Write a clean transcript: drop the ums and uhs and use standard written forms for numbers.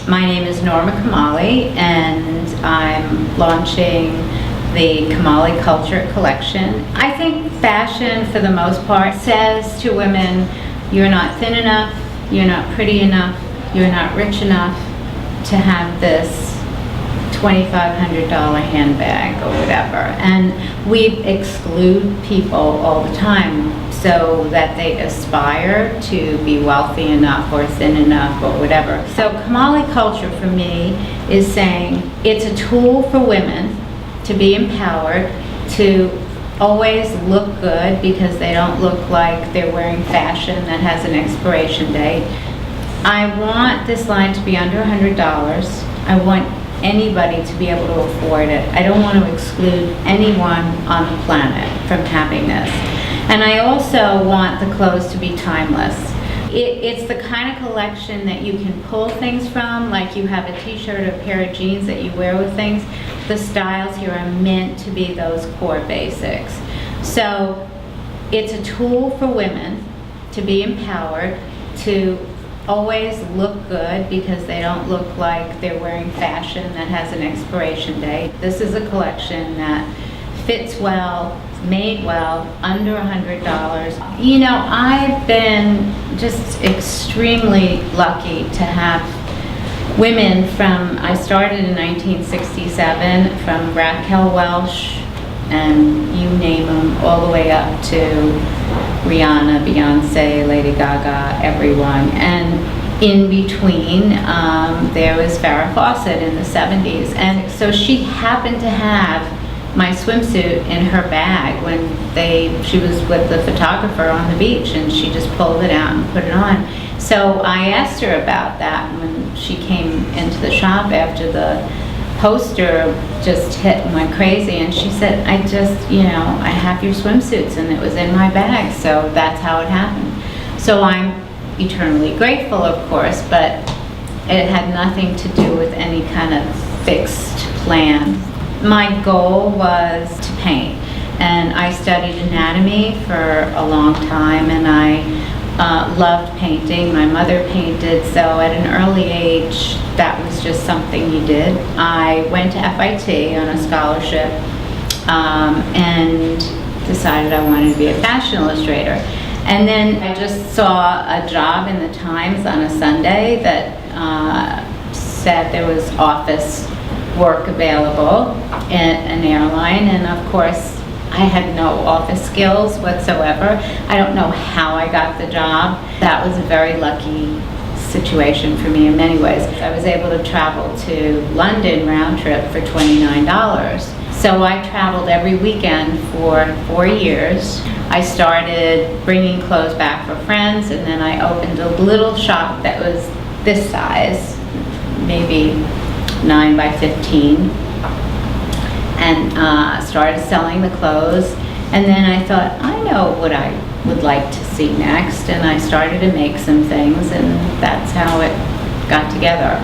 My name is Norma Kamali, and I'm launching the Kamali Culture Collection. I think fashion, for the most part, says to women, you're not thin enough, you're not pretty enough, you're not rich enough to have this $2,500 handbag or whatever. And we exclude people all the time so that they aspire to be wealthy enough or thin enough or whatever. So Kamali culture for me is saying it's a tool for women to be empowered, to always look good because they don't look like they're wearing fashion that has an expiration date. I want this line to be under $100. I want anybody to be able to afford it. I don't want to exclude anyone on the planet from having this. And I also want the clothes to be timeless. It's the kind of collection that you can pull things from, like you have a t-shirt or a pair of jeans that you wear with things. The styles here are meant to be those core basics. So it's a tool for women to be empowered, to always look good because they don't look like they're wearing fashion that has an expiration date. This is a collection that fits well, made well, under $100. You know, I've been just extremely lucky to have women from, I started in 1967, from Raquel Welch, and you name them, all the way up to Rihanna, Beyonce, Lady Gaga, everyone. And in between, there was Farrah Fawcett in the 70s. And so she happened to have my swimsuit in her bag when she was with the photographer on the beach, and she just pulled it out and put it on. So I asked her about that when she came into the shop after the poster just hit and went crazy, and she said, I have your swimsuits and it was in my bag, so that's how it happened. So I'm eternally grateful, of course, but it had nothing to do with any kind of fixed plan. My goal was to paint, and I studied anatomy for a long time, and I loved painting. My mother painted, so at an early age, that was just something you did. I went to FIT on a scholarship and decided I wanted to be a fashion illustrator. And then I just saw a job in the Times on a Sunday that said there was office work available at an airline, and of course I had no office skills whatsoever. I don't know how I got the job. That was a very lucky situation for me in many ways. I was able to travel to London round trip for $29. So I traveled every weekend for 4 years. I started bringing clothes back for friends, and then I opened a little shop that was this size, maybe 9 by 15, and started selling the clothes. And then I thought, I know what I would like to see next, and I started to make some things, and that's how it got together.